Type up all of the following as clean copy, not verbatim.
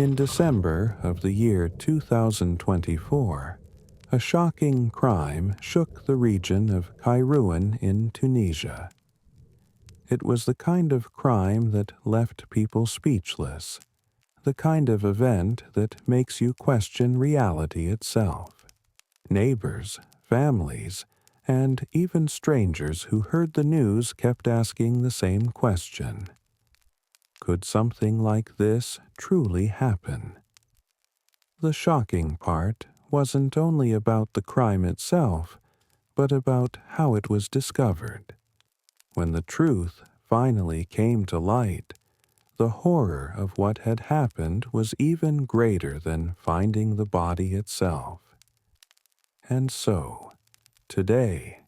In December of the year 2024, a shocking crime shook the region of Kairouan in Tunisia. It was the kind of crime that left people speechless, the kind of event that makes you question reality itself. Neighbors, families, and even strangers who heard the news kept asking the same question. Could something like this truly happen? The shocking part wasn't only about the crime itself, but about how it was discovered. When the truth finally came to light, the horror of what had happened was even greater than finding the body itself. And so, today,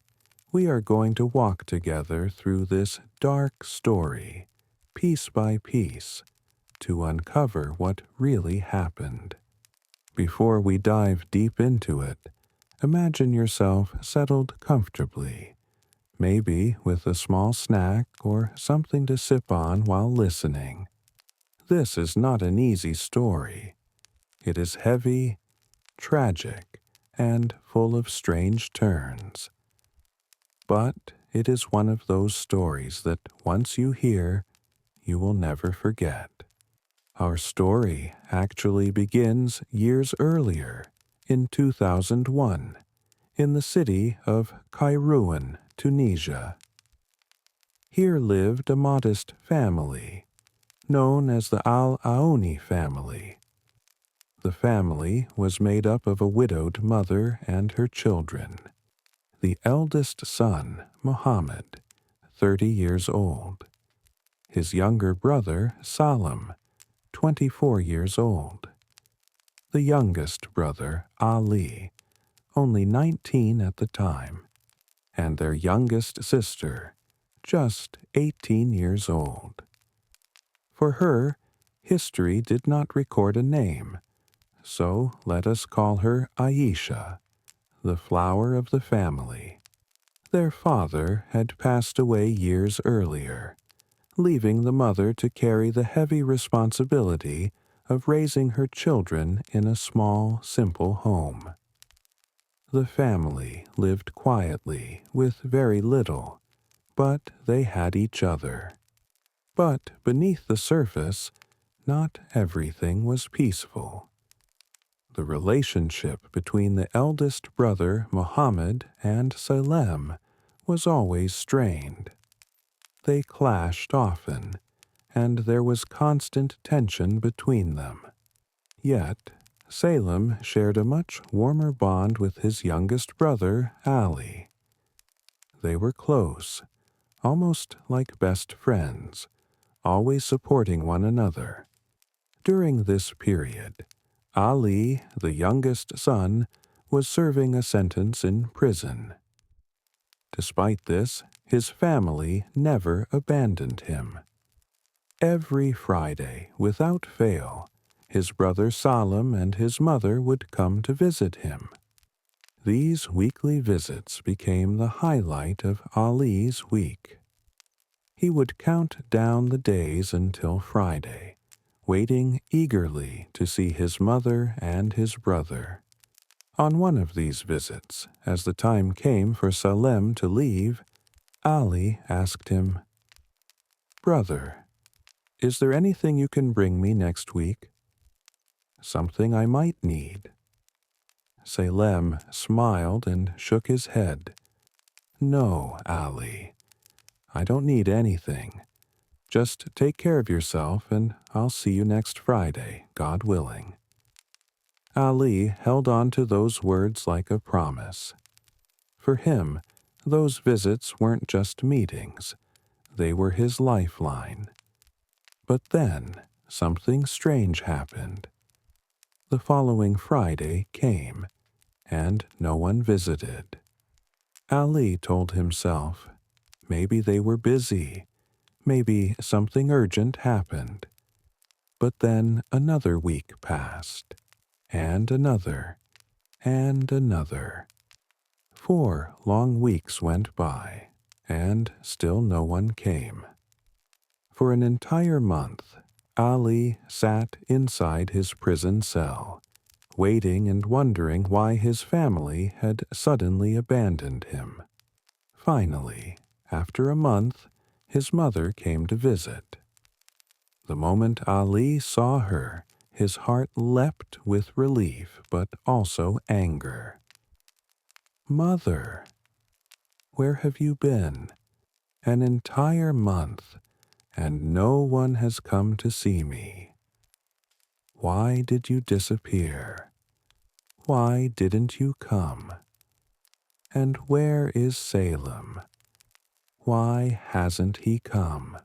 we are going to walk together through this dark story, piece by piece, to uncover what really happened. Before we dive deep into it, imagine yourself settled comfortably, maybe with a small snack or something to sip on while listening. This is not an easy story. It is heavy, tragic, and full of strange turns. But it is one of those stories that once you hear, you will never forget. Our story actually begins years earlier, in 2001, in the city of Kairouan, Tunisia. Here lived a modest family, known as the Al-Aouni family. The family was made up of a widowed mother and her children. The eldest son, Mohammed, 30 years old. His younger brother, Salim, 24 years old. The youngest brother, Ali, only 19 at the time, and their youngest sister, just 18 years old. For her, history did not record a name, so let us call her Aisha, the flower of the family. Their father had passed away years earlier, leaving the mother to carry the heavy responsibility of raising her children in a small, simple home. The family lived quietly with very little, but they had each other. But beneath the surface, not everything was peaceful. The relationship between the eldest brother, Mohammed, and Salem was always strained. They clashed often, and there was constant tension between them. Yet, Salem shared a much warmer bond with his youngest brother, Ali. They were close, almost like best friends, always supporting one another. During this period, Ali, the youngest son, was serving a sentence in prison. Despite this, his family never abandoned him. Every Friday, without fail, his brother Salim and his mother would come to visit him. These weekly visits became the highlight of Ali's week. He would count down the days until Friday, waiting eagerly to see his mother and his brother. On one of these visits, as the time came for Salem to leave, Ali asked him, "Brother, is there anything you can bring me next week? Something I might need." Salem smiled and shook his head. "No, Ali, I don't need anything. Just take care of yourself and I'll see you next Friday, God willing." Ali held on to those words like a promise. For him, those visits weren't just meetings. They were his lifeline. But then, something strange happened. The following Friday came, and no one visited. Ali told himself, maybe they were busy, maybe something urgent happened. But then another week passed, and another, and another. 4 long weeks went by, and still no one came. For an entire month, Ali sat inside his prison cell, waiting and wondering why his family had suddenly abandoned him. Finally, after a month, his mother came to visit. The moment Ali saw her, his heart leapt with relief but also anger. "Mother, where have you been? An entire month, and no one has come to see me. Why did you disappear? Why didn't you come? And where is Salem? Why hasn't he come?"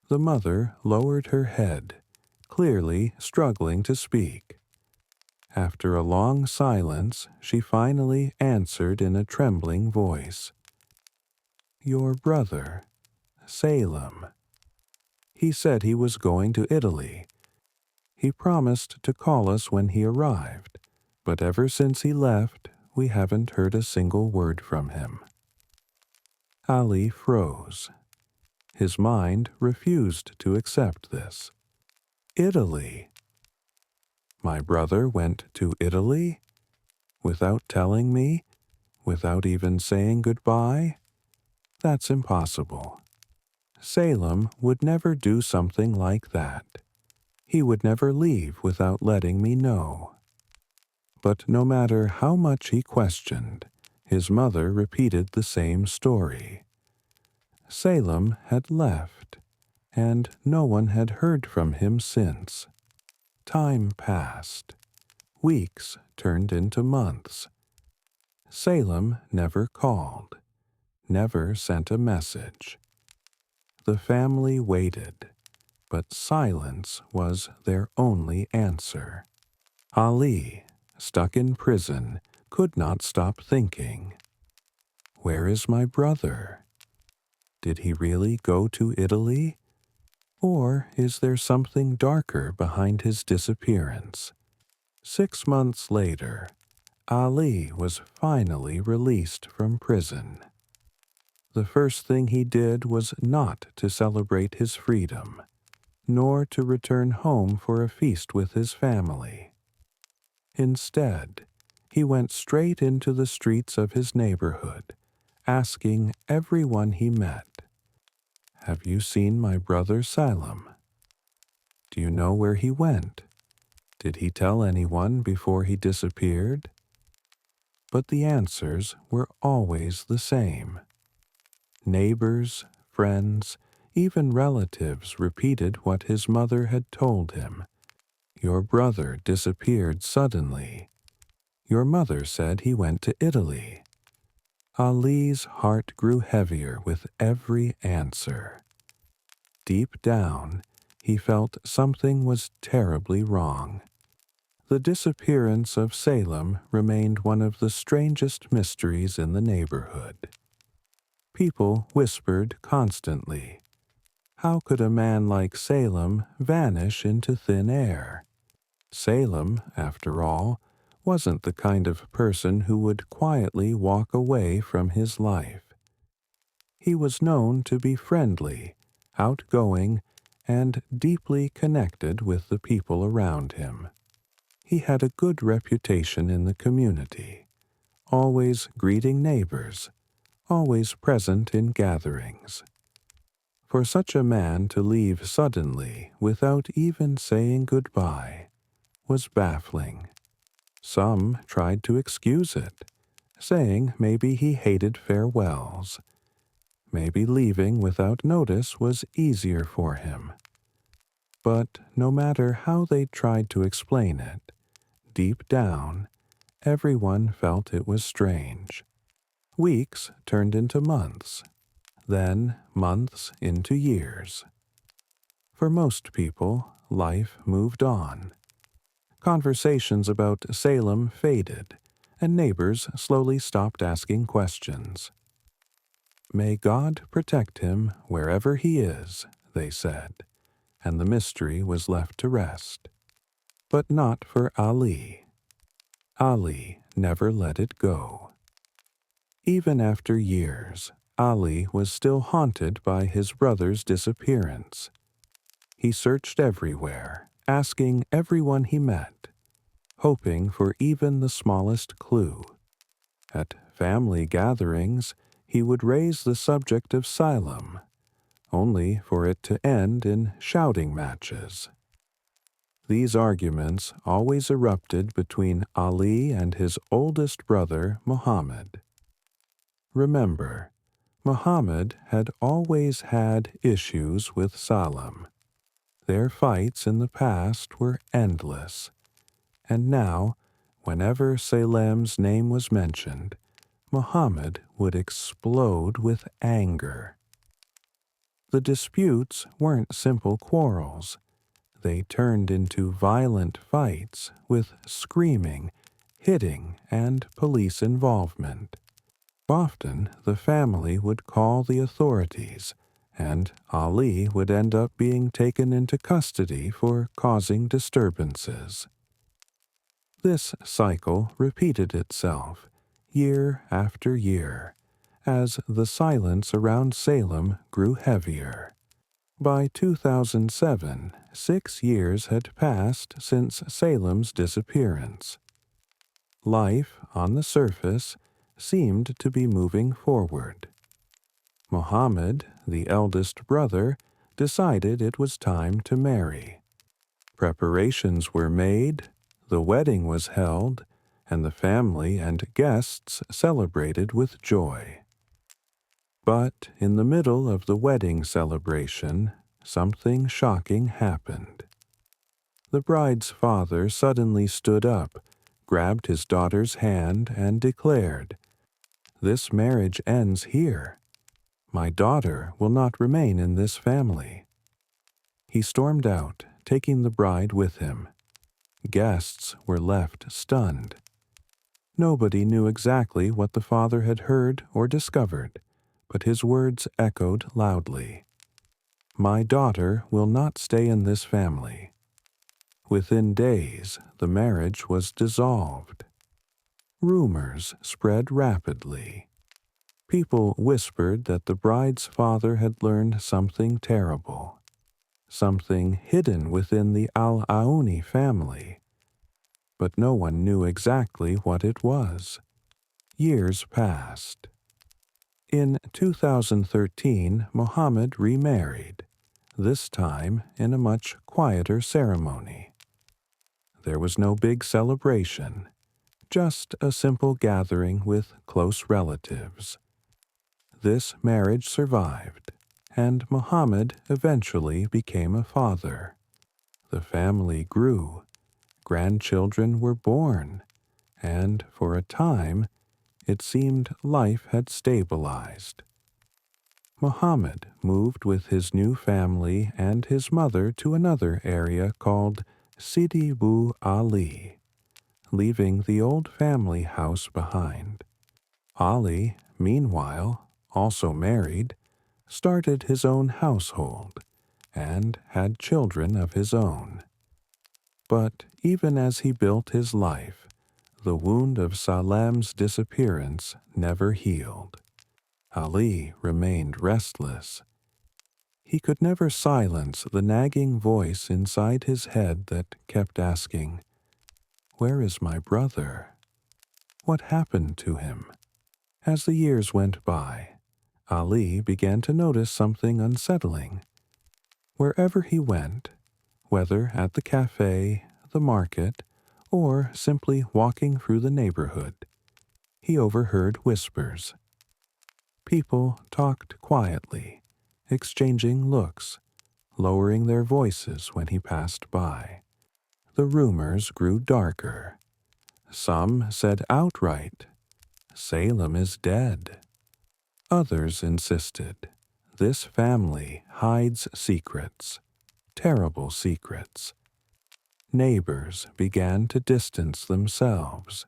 The mother lowered her head, clearly struggling to speak. After a long silence, she finally answered in a trembling voice. "Your brother, Salem. He said he was going to Italy. He promised to call us when he arrived, but ever since he left, we haven't heard a single word from him." Ali froze. His mind refused to accept this. Italy? My brother went to Italy? Without telling me? Without even saying goodbye? That's impossible. Salem would never do something like that. He would never leave without letting me know. But no matter how much he questioned, his mother repeated the same story. Salem had left, and no one had heard from him since. Time passed. Weeks turned into months. Salem never called, never sent a message. The family waited, but silence was their only answer. Ali, stuck in prison, could not stop thinking. Where is my brother? Did he really go to Italy? Or is there something darker behind his disappearance? 6 months later, Ali was finally released from prison. The first thing he did was not to celebrate his freedom, nor to return home for a feast with his family. Instead, he went straight into the streets of his neighborhood, asking everyone he met, "Have you seen my brother Salem? Do you know where he went? Did he tell anyone before he disappeared?" But the answers were always the same. Neighbors, friends, even relatives repeated what his mother had told him. "Your brother disappeared suddenly. Your mother said he went to Italy." Ali's heart grew heavier with every answer. Deep down, he felt something was terribly wrong. The disappearance of Salem remained one of the strangest mysteries in the neighborhood. People whispered constantly. How could a man like Salem vanish into thin air? Salem, after all, wasn't the kind of person who would quietly walk away from his life. He was known to be friendly, outgoing, and deeply connected with the people around him. He had a good reputation in the community, always greeting neighbors, always present in gatherings. For such a man to leave suddenly without even saying goodbye was baffling. Some tried to excuse it, saying maybe he hated farewells. Maybe leaving without notice was easier for him. But no matter how they tried to explain it, deep down, everyone felt it was strange. Weeks turned into months, then months into years. For most people, life moved on. Conversations about Salem faded, and neighbors slowly stopped asking questions. "May God protect him wherever he is," they said, and the mystery was left to rest. But not for Ali. Ali never let it go. Even after years, Ali was still haunted by his brother's disappearance. He searched everywhere, asking everyone he met, hoping for even the smallest clue. At family gatherings, he would raise the subject of Salem, only for it to end in shouting matches. These arguments always erupted between Ali and his oldest brother, Muhammad. Remember, Muhammad had always had issues with Salem. Their fights in the past were endless, and now, whenever Salem's name was mentioned, Muhammad would explode with anger. The disputes weren't simple quarrels. They turned into violent fights with screaming, hitting, and police involvement. Often, the family would call the authorities, and Ali would end up being taken into custody for causing disturbances. This cycle repeated itself, year after year, as the silence around Salem grew heavier. By 2007, 6 years had passed since Salem's disappearance. Life, on the surface, seemed to be moving forward. Muhammad, the eldest brother, decided it was time to marry. Preparations were made, the wedding was held, and the family and guests celebrated with joy. But in the middle of the wedding celebration, something shocking happened. The bride's father suddenly stood up, grabbed his daughter's hand, and declared, "This marriage ends here. My daughter will not remain in this family." He stormed out, taking the bride with him. Guests were left stunned. Nobody knew exactly what the father had heard or discovered, but his words echoed loudly. "My daughter will not stay in this family." Within days, the marriage was dissolved. Rumors spread rapidly. People whispered that the bride's father had learned something terrible, something hidden within the Al-Aouni family, but no one knew exactly what it was. Years passed. In 2013, Muhammad remarried, this time in a much quieter ceremony. There was no big celebration, just a simple gathering with close relatives. This marriage survived, and Muhammad eventually became a father. The family grew, grandchildren were born, and for a time, it seemed life had stabilized. Muhammad moved with his new family and his mother to another area called Sidi Bou Ali, leaving the old family house behind. Ali, meanwhile, also married, started his own household and had children of his own. But even as he built his life, the wound of Salem's disappearance never healed. Ali remained restless. He could never silence the nagging voice inside his head that kept asking, "Where is my brother? What happened to him?" As the years went by, Ali began to notice something unsettling. Wherever he went, whether at the cafe, the market, or simply walking through the neighborhood, he overheard whispers. People talked quietly, exchanging looks, lowering their voices when he passed by. The rumors grew darker. Some said outright, "Salem is dead." Others insisted, "This family hides secrets, terrible secrets." Neighbors began to distance themselves.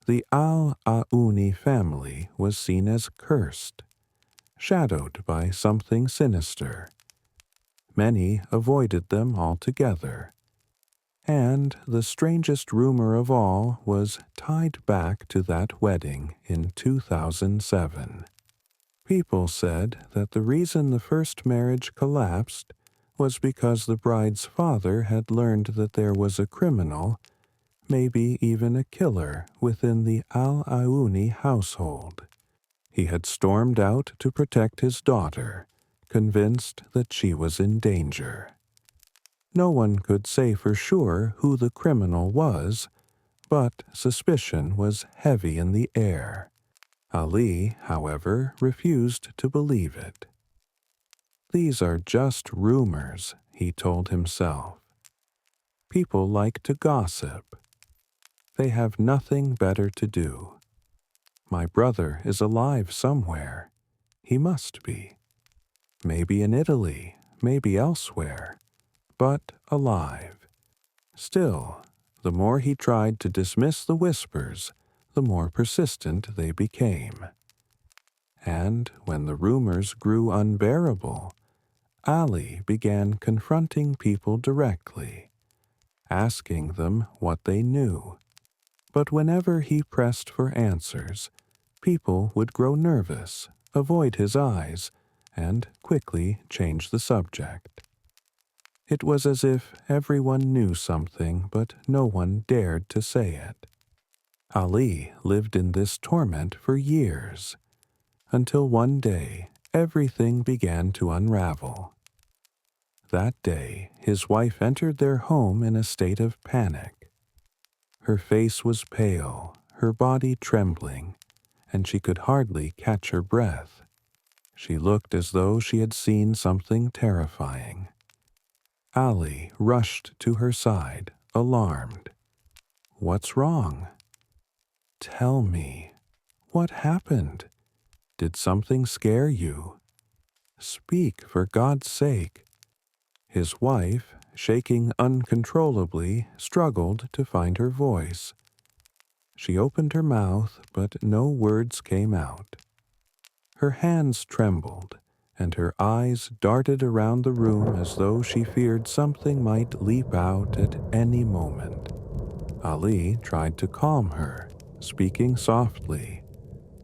The Al-Aouni family was seen as cursed, shadowed by something sinister. Many avoided them altogether. And the strangest rumor of all was tied back to that wedding in 2007. People said that the reason the first marriage collapsed was because the bride's father had learned that there was a criminal, maybe even a killer, within the Al-Aouni household. He had stormed out to protect his daughter, convinced that she was in danger. No one could say for sure who the criminal was, but suspicion was heavy in the air. Ali, however, refused to believe it. "These are just rumors," he told himself. "People like to gossip. They have nothing better to do. My brother is alive somewhere. He must be. Maybe in Italy, maybe elsewhere, but alive." Still, the more he tried to dismiss the whispers, the more persistent they became. And when the rumors grew unbearable, Ali began confronting people directly, asking them what they knew. But whenever he pressed for answers, people would grow nervous, avoid his eyes, and quickly change the subject. It was as if everyone knew something, but no one dared to say it. Ali lived in this torment for years, until one day everything began to unravel. That day, his wife entered their home in a state of panic. Her face was pale, her body trembling, and she could hardly catch her breath. She looked as though she had seen something terrifying. Ali rushed to her side, alarmed. "What's wrong? Tell me. What happened? Did something scare you? Speak, for God's sake." His wife, shaking uncontrollably, struggled to find her voice. She opened her mouth, but no words came out. Her hands trembled, and her eyes darted around the room as though she feared something might leap out at any moment. Ali tried to calm her, speaking softly,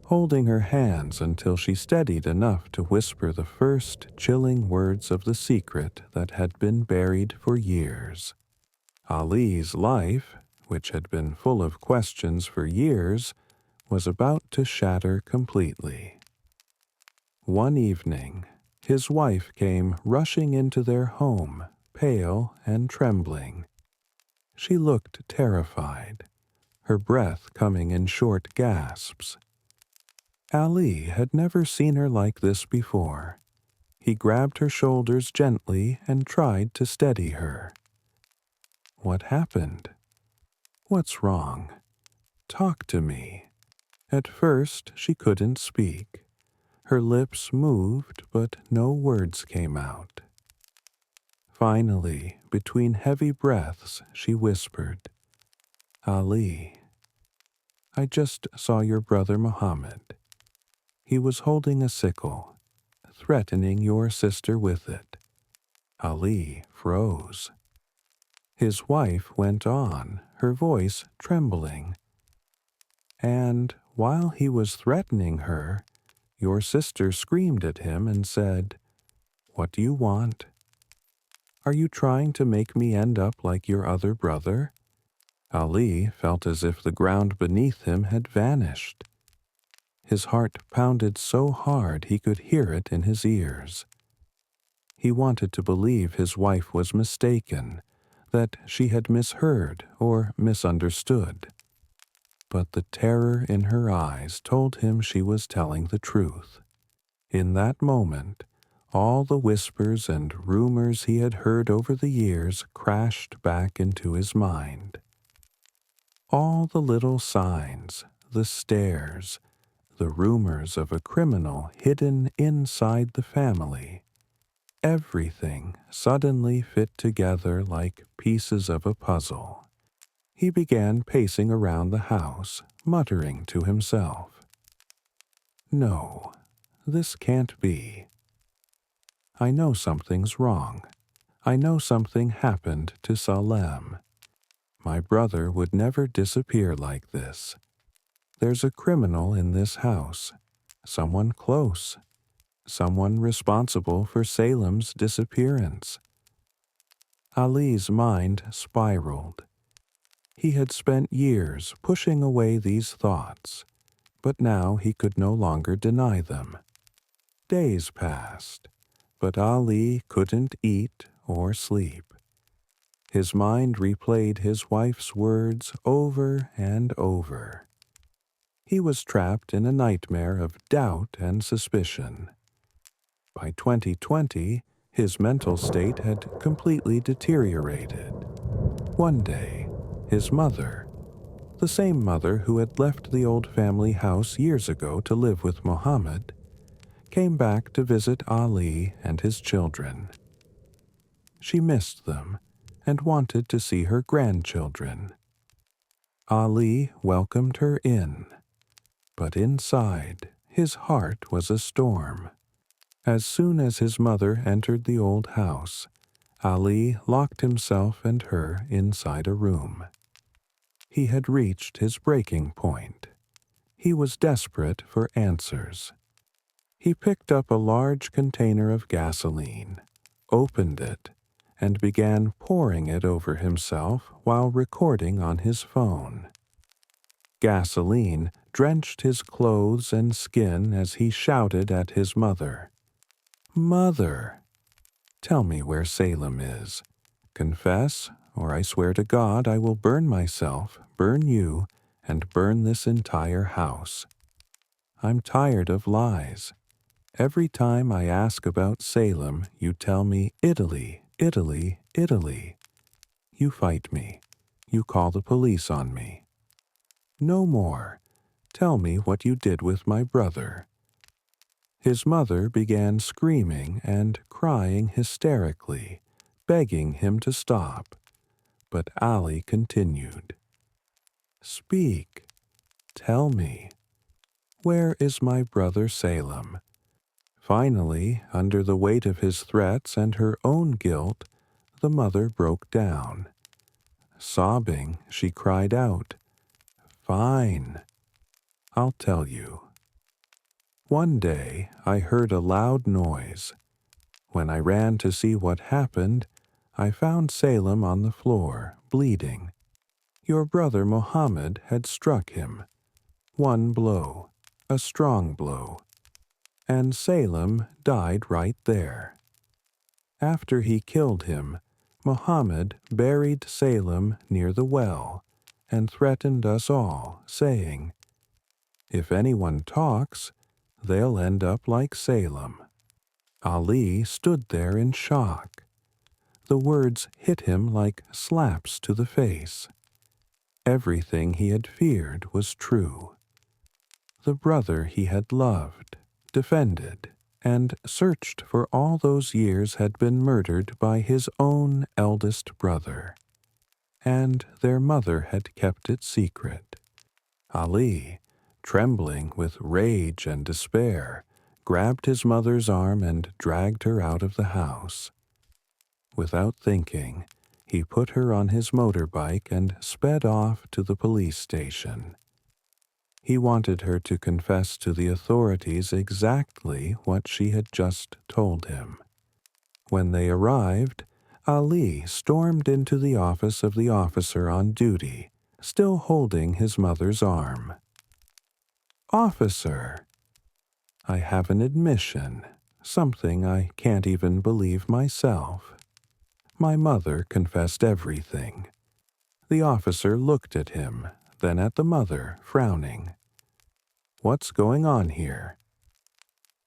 holding her hands until she steadied enough to whisper the first chilling words of the secret that had been buried for years. Ali's life, which had been full of questions for years, was about to shatter completely. One evening, his wife came rushing into their home, pale and trembling. She looked terrified, her breath coming in short gasps. Ali had never seen her like this before. He grabbed her shoulders gently and tried to steady her. "What happened? What's wrong? Talk to me." At first she couldn't speak. Her lips moved, but no words came out. Finally, between heavy breaths, she whispered, "Ali, I just saw your brother Muhammad. He was holding a sickle, threatening your sister with it." Ali froze. His wife went on, her voice trembling. "And while he was threatening her, your sister screamed at him and said, 'What do you want? Are you trying to make me end up like your other brother?'" Ali felt as if the ground beneath him had vanished. His heart pounded so hard he could hear it in his ears. He wanted to believe his wife was mistaken, that she had misheard or misunderstood. But the terror in her eyes told him she was telling the truth. In that moment, all the whispers and rumors he had heard over the years crashed back into his mind. All the little signs, the stares, the rumors of a criminal hidden inside the family. Everything suddenly fit together like pieces of a puzzle. He began pacing around the house, muttering to himself, "No, this can't be. I know something's wrong. I know something happened to Salem. My brother would never disappear like this. There's a criminal in this house, someone close, someone responsible for Salem's disappearance. Ali's mind spiraled. He had spent years pushing away these thoughts, but now he could no longer deny them. Days passed, but Ali couldn't eat or sleep. His mind replayed his wife's words over and over. He was trapped in a nightmare of doubt and suspicion. By 2020, his mental state had completely deteriorated. One day, his mother, the same mother who had left the old family house years ago to live with Mohammed, came back to visit Ali and his children. She missed them and wanted to see her grandchildren. Ali welcomed her in, but inside, his heart was a storm. As soon as his mother entered the old house, Ali locked himself and her inside a room. He had reached his breaking point. He was desperate for answers. He picked up a large container of gasoline, opened it, and began pouring it over himself while recording on his phone. Gasoline drenched his clothes and skin as he shouted at his mother. "Mother, tell me where Salem is. Confess, or I swear to God I will burn myself, burn you, and burn this entire house. I'm tired of lies. Every time I ask about Salem, you tell me Italy, Italy, Italy. You fight me. You call the police on me. No more. Tell me what you did with my brother." His mother began screaming and crying hysterically, begging him to stop. But Ali continued. "Speak. Tell me. Where is my brother Salem?" Finally, under the weight of his threats and her own guilt, the mother broke down. Sobbing, she cried out, "Fine. I'll tell you. One day I heard a loud noise. When I ran to see what happened, I found Salem on the floor, bleeding. Your brother Mohammed had struck him. One blow, a strong blow. And Salem died right there. After he killed him, Mohammed buried Salem near the well and threatened us all, saying, 'If anyone talks, they'll end up like Salem.'" Ali stood there in shock. The words hit him like slaps to the face. Everything he had feared was true. The brother he had loved, defended, and searched for all those years had been murdered by his own eldest brother. And their mother had kept it secret. Ali, trembling with rage and despair, grabbed his mother's arm and dragged her out of the house. Without thinking, he put her on his motorbike and sped off to the police station. He wanted her to confess to the authorities exactly what she had just told him. When they arrived, Ali stormed into the office of the officer on duty, still holding his mother's arm. "Officer, I have an admission, something I can't even believe myself. My mother confessed everything." The officer looked at him, then at the mother, frowning. "What's going on here?"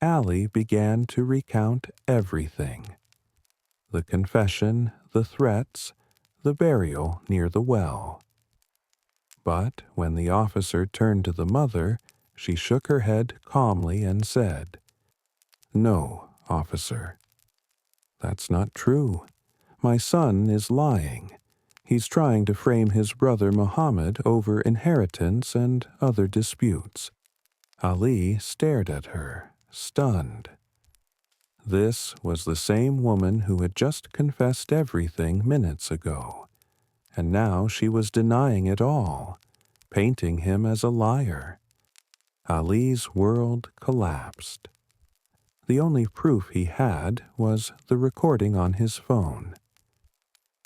Ali began to recount everything. The confession, the threats, the burial near the well. But when the officer turned to the mother, she shook her head calmly and said, "No, officer. That's not true. My son is lying. He's trying to frame his brother Mohammed over inheritance and other disputes." Ali stared at her, stunned. This was the same woman who had just confessed everything minutes ago, and now she was denying it all, painting him as a liar. Ali's world collapsed. The only proof he had was the recording on his phone.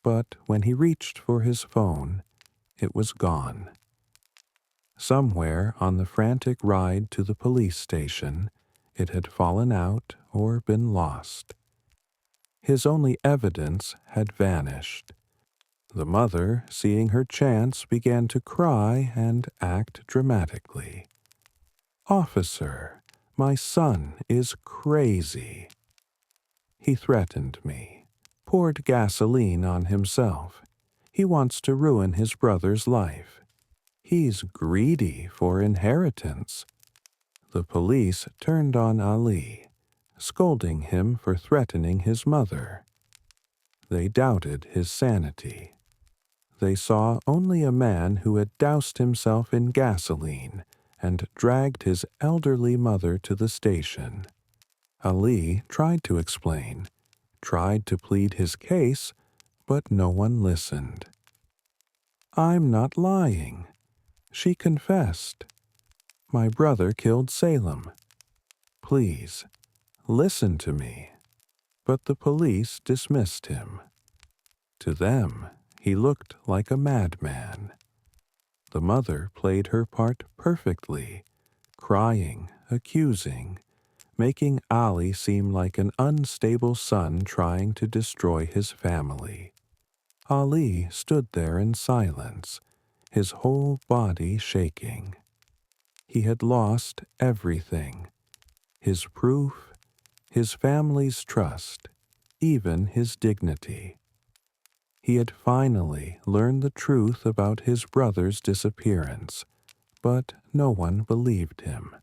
but when he reached for his phone, it was gone. Somewhere on the frantic ride to the police station, it had fallen out or been lost. His only evidence had vanished. The mother, seeing her chance, began to cry and act dramatically. "Officer, my son is crazy." He threatened me, poured gasoline on himself. He wants to ruin his brother's life. He's greedy for inheritance. The police turned on Ali, scolding him for threatening his mother. They doubted his sanity. They saw only a man who had doused himself in gasoline and dragged his elderly mother to the station. Ali tried to explain, tried to plead his case, but no one listened. "I'm not lying. She confessed. My brother killed Salem. Please, listen to me." But the police dismissed him. To them, he looked like a madman. The mother played her part perfectly, crying, accusing, making Ali seem like an unstable son trying to destroy his family. Ali stood there in silence, his whole body shaking. He had lost everything: his proof, his family's trust, even his dignity. He had finally learned the truth about his brother's disappearance, but no one believed him.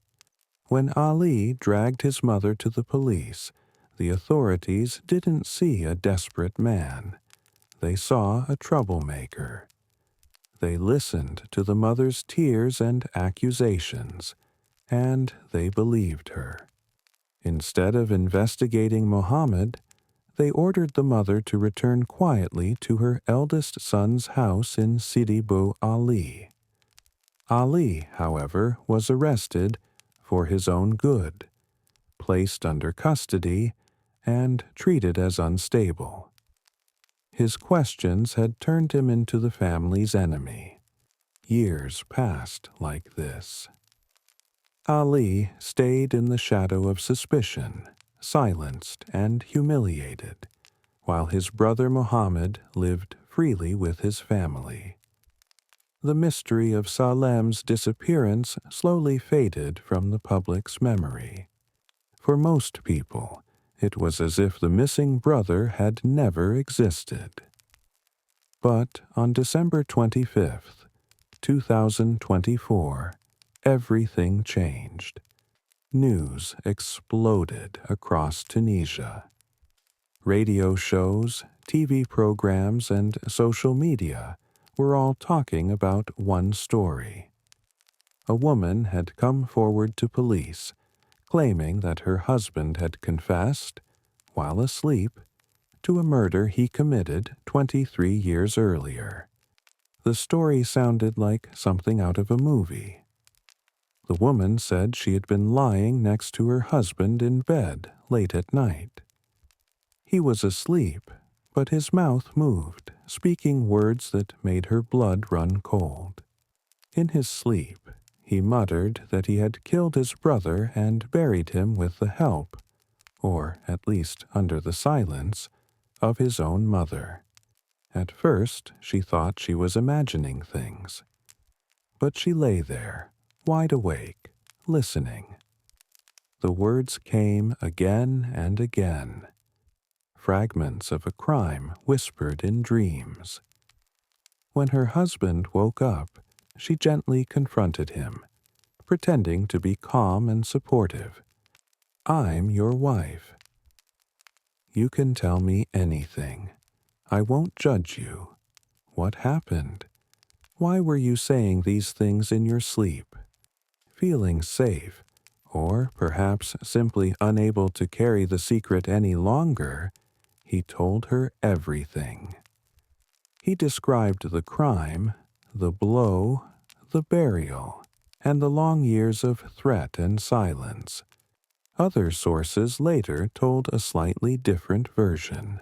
When Ali dragged his mother to the police, the authorities didn't see a desperate man. They saw a troublemaker. They listened to the mother's tears and accusations, and they believed her. Instead of investigating Mohammed, they ordered the mother to return quietly to her eldest son's house in Sidi Bou Ali. Ali, however, was arrested for his own good, placed under custody, and treated as unstable. His questions had turned him into the family's enemy. Years passed like this. Ali stayed in the shadow of suspicion, silenced and humiliated, while his brother Mohammed lived freely with his family. The mystery of Salem's disappearance slowly faded from the public's memory. For most people, it was as if the missing brother had never existed. But on December 25th, 2024, everything changed. News exploded across Tunisia. Radio shows, TV programs, and social media were all talking about one story. A woman had come forward to police, claiming that her husband had confessed, while asleep, to a murder he committed 23 years earlier. The story sounded like something out of a movie. The woman said she had been lying next to her husband in bed late at night. He was asleep, but his mouth moved, speaking words that made her blood run cold. In his sleep, he muttered that he had killed his brother and buried him with the help, or at least under the silence, of his own mother. At first, she thought she was imagining things. But she lay there, wide awake, listening. The words came again and again. Fragments of a crime whispered in dreams. When her husband woke up, she gently confronted him, pretending to be calm and supportive. "I'm your wife. You can tell me anything. I won't judge you. What happened? Why were you saying these things in your sleep?" Feeling safe, or perhaps simply unable to carry the secret any longer, he told her everything. He described the crime, the blow, the burial, and the long years of threat and silence. Other sources later told a slightly different version.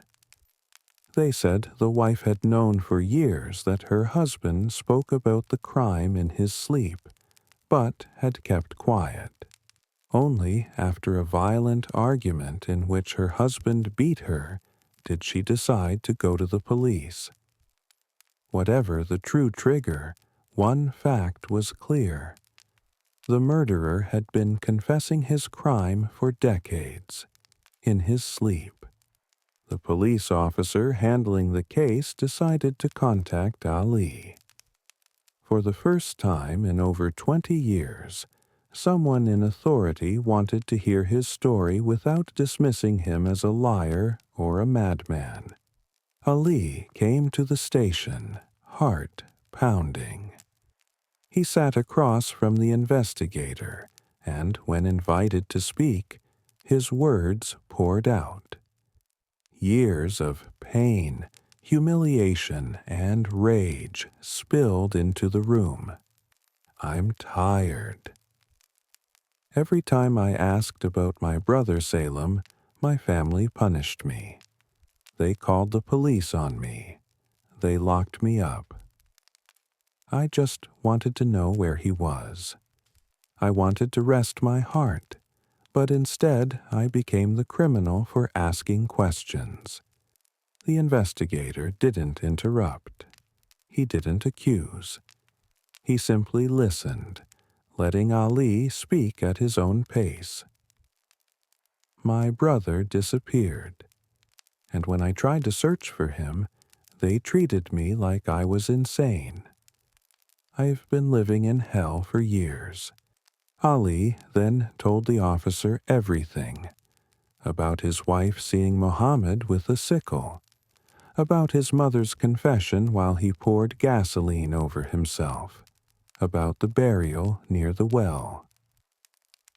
They said the wife had known for years that her husband spoke about the crime in his sleep, but had kept quiet. Only after a violent argument in which her husband beat her did she decide to go to the police. Whatever the true trigger, one fact was clear. The murderer had been confessing his crime for decades, in his sleep. The police officer handling the case decided to contact Ali. For the first time in over 20 years, someone in authority wanted to hear his story without dismissing him as a liar or a madman. Ali came to the station, heart pounding. He sat across from the investigator, and when invited to speak, his words poured out. Years of pain, humiliation, and rage spilled into the room. I'm tired. Every time I asked about my brother Salem, my family punished me. They called the police on me. They locked me up. I just wanted to know where he was. I wanted to rest my heart, but instead I became the criminal for asking questions. The investigator didn't interrupt. He didn't accuse. He simply listened, letting Ali speak at his own pace. My brother disappeared, and when I tried to search for him, they treated me like I was insane. I've been living in hell for years. Ali then told the officer everything, about his wife seeing Muhammad with a sickle, about his mother's confession while he poured gasoline over himself, about the burial near the well.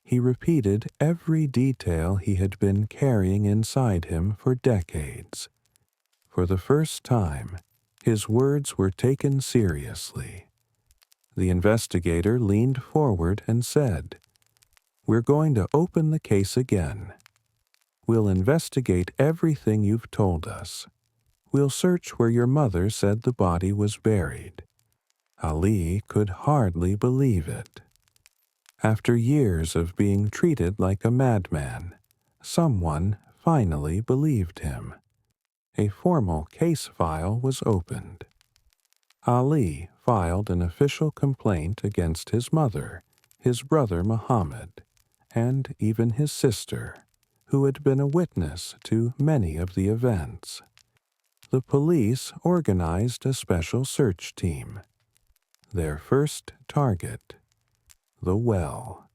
He repeated every detail he had been carrying inside him for decades. For the first time, his words were taken seriously. The investigator leaned forward and said, "We're going to open the case again. We'll investigate everything you've told us. We'll search where your mother said the body was buried." Ali could hardly believe it. After years of being treated like a madman, someone finally believed him. A formal case file was opened. Ali filed an official complaint against his mother, his brother Muhammad, and even his sister, who had been a witness to many of the events. The police organized a special search team. Their first target, the well.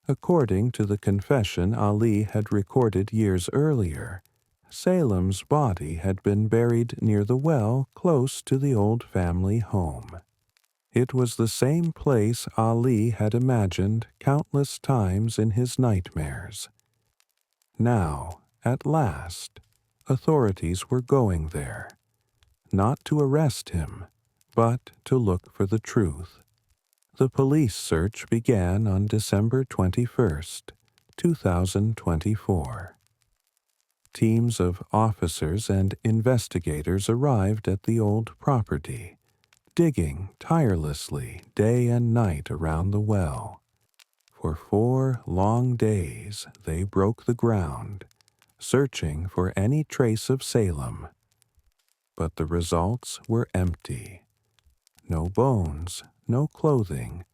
According to the confession Ali had recorded years earlier, Salem's body had been buried near the well close to the old family home. It was the same place Ali had imagined countless times in his nightmares. Now, at last, authorities were going there, not to arrest him, but to look for the truth. The police search began on December 21st, 2024. Teams of officers and investigators arrived at the old property, digging tirelessly day and night around the well. For 4 long days they broke the ground, searching for any trace of Salem. But the results were empty. No bones, no clothing,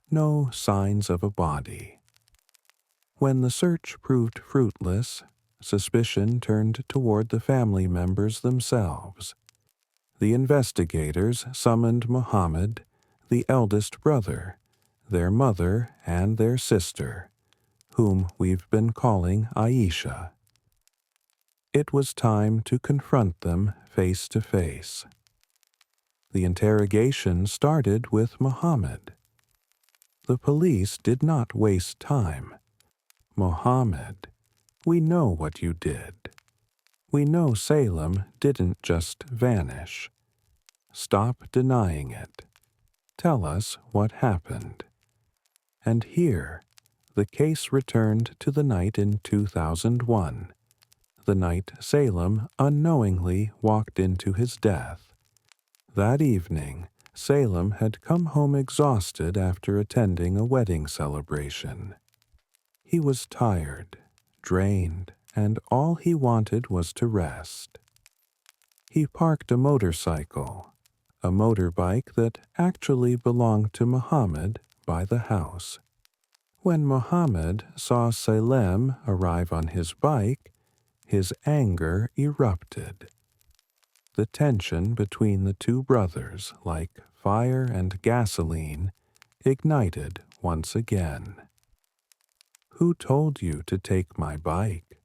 no signs of a body. When the search proved fruitless, suspicion turned toward the family members themselves. The investigators summoned Muhammad, the eldest brother, their mother, and their sister, whom we've been calling Aisha. It was time to confront them face to face. The interrogation started with Muhammad. The police did not waste time. "Muhammad, we know what you did. We know Salem didn't just vanish. Stop denying it. Tell us what happened." And here, the case returned to the night in 2001, the night Salem unknowingly walked into his death. That evening, Salem had come home exhausted after attending a wedding celebration. He was tired, drained, and all he wanted was to rest. He parked a motorcycle, a motorbike that actually belonged to Muhammad, by the house. When Muhammad saw Salem arrive on his bike, his anger erupted. The tension between the two brothers, like fire and gasoline, ignited once again. "Who told you to take my bike?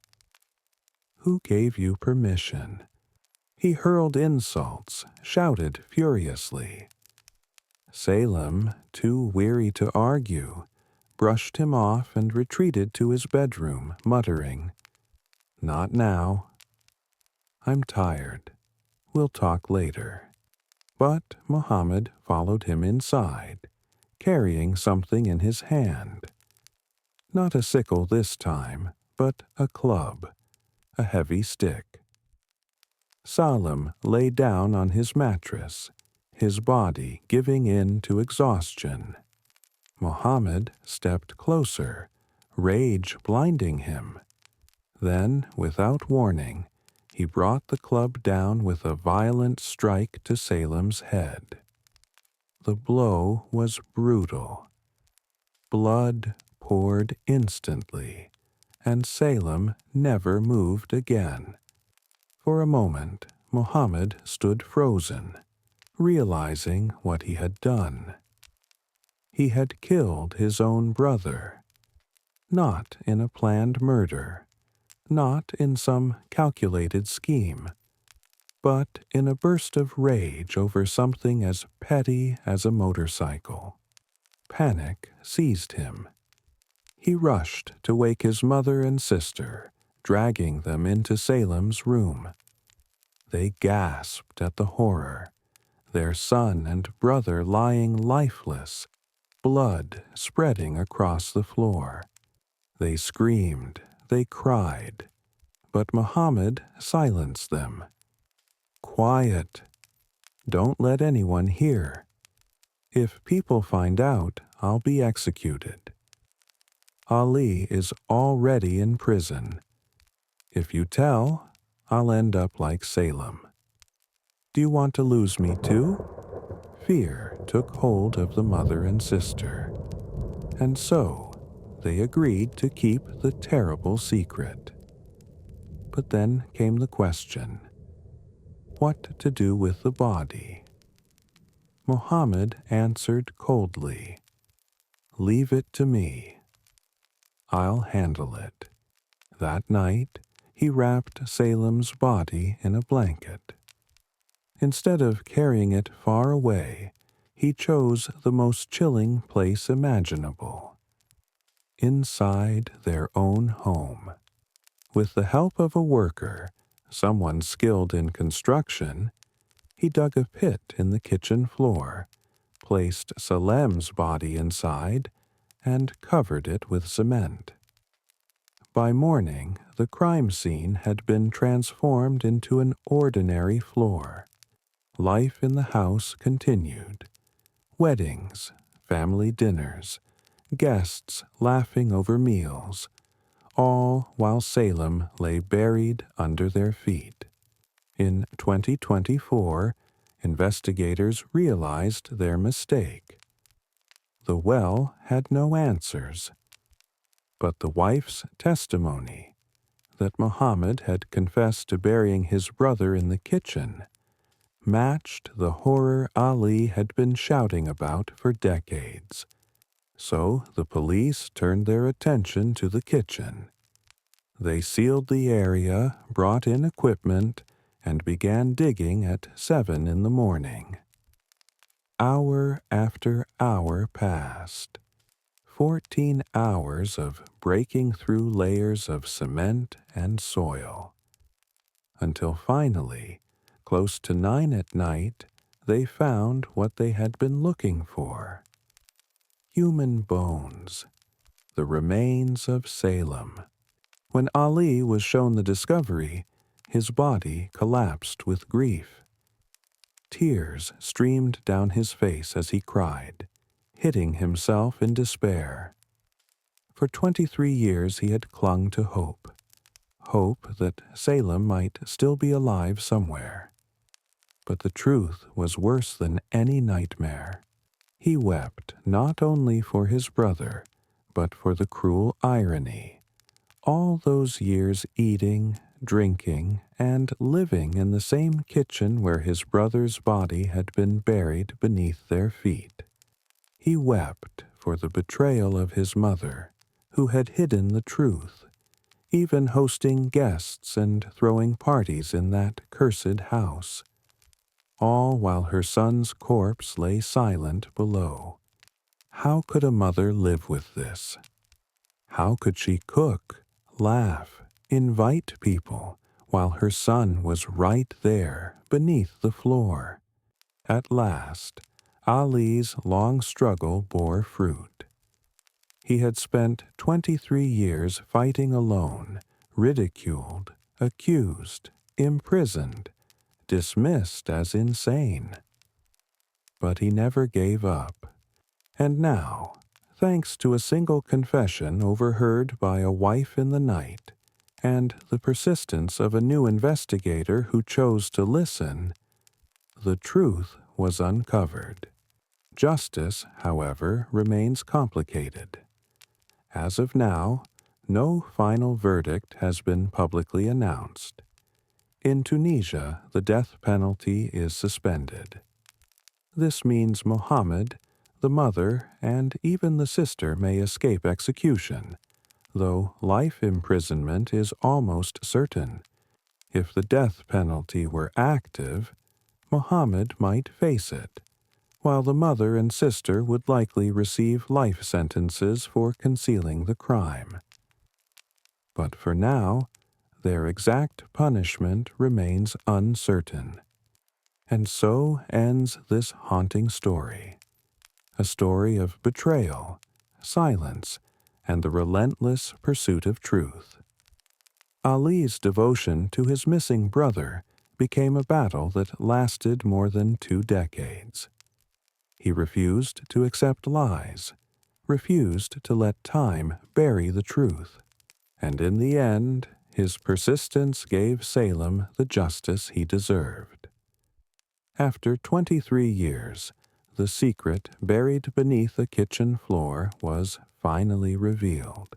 Who gave you permission?" He hurled insults, shouted furiously. Salem, too weary to argue, brushed him off and retreated to his bedroom, muttering, "Not now. I'm tired. We'll talk later." But Muhammad followed him inside, carrying something in his hand. Not a sickle this time, but a club, a heavy stick. Salem lay down on his mattress, his body giving in to exhaustion. Muhammad stepped closer, rage blinding him. Then, without warning, he brought the club down with a violent strike to Salem's head. The blow was brutal. Blood poured instantly, and Salem never moved again. For a moment, Muhammad stood frozen, realizing what he had done. He had killed his own brother, not in a planned murder, not in some calculated scheme, but in a burst of rage over something as petty as a motorcycle. Panic seized him. He rushed to wake his mother and sister, dragging them into Salem's room. They gasped at the horror, their son and brother lying lifeless, blood spreading across the floor. They screamed, they cried, but Muhammad silenced them. "Quiet. Don't let anyone hear. If people find out, I'll be executed. Ali is already in prison. If you tell, I'll end up like Salem. Do you want to lose me too?" Fear took hold of the mother and sister, and so they agreed to keep the terrible secret. But then came the question, what to do with the body? Muhammad answered coldly, "Leave it to me. I'll handle it." That night, he wrapped Salem's body in a blanket. Instead of carrying it far away, he chose the most chilling place imaginable, inside their own home. With the help of a worker, someone skilled in construction, he dug a pit in the kitchen floor, placed Salem's body inside, and covered it with cement. By morning, the crime scene had been transformed into an ordinary floor. Life in the house continued. Weddings, family dinners, guests laughing over meals, all while Salem lay buried under their feet. In 2024, investigators realized their mistake. The well had no answers, but the wife's testimony that Muhammad had confessed to burying his brother in the kitchen matched the horror Ali had been shouting about for decades. So the police turned their attention to the kitchen. They sealed the area, brought in equipment, and began digging at 7 in the morning. Hour after hour passed. 14 hours of breaking through layers of cement and soil. Until finally, close to 9 at night, they found what they had been looking for. Human bones, the remains of Salem, When Ali was shown the discovery, his body collapsed with grief. Tears streamed down his face as he cried, hitting himself in despair. For 23 years he had clung to hope that Salem might still be alive somewhere. But the truth was worse than any nightmare. He wept not only for his brother, but for the cruel irony. All those years eating, drinking, and living in the same kitchen where his brother's body had been buried beneath their feet. He wept for the betrayal of his mother, who had hidden the truth, even hosting guests and throwing parties in that cursed house, all while her son's corpse lay silent below. How could a mother live with this? How could she cook, laugh, invite people, while her son was right there beneath the floor? At last, Ali's long struggle bore fruit. He had spent 23 years fighting alone, ridiculed, accused, imprisoned, dismissed as insane. But he never gave up. And now, thanks to a single confession overheard by a wife in the night, and the persistence of a new investigator who chose to listen, the truth was uncovered. Justice, however, remains complicated. As of now, no final verdict has been publicly announced. In Tunisia, the death penalty is suspended. This means Mohammed, the mother, and even the sister may escape execution, though life imprisonment is almost certain. If the death penalty were active, Mohammed might face it, while the mother and sister would likely receive life sentences for concealing the crime. But for now, their exact punishment remains uncertain. And so ends this haunting story. A story of betrayal, silence, and the relentless pursuit of truth. Ali's devotion to his missing brother became a battle that lasted more than 2 decades. He refused to accept lies, refused to let time bury the truth, and in the end, his persistence gave Salem the justice he deserved. After 23 years, the secret buried beneath the kitchen floor was finally revealed.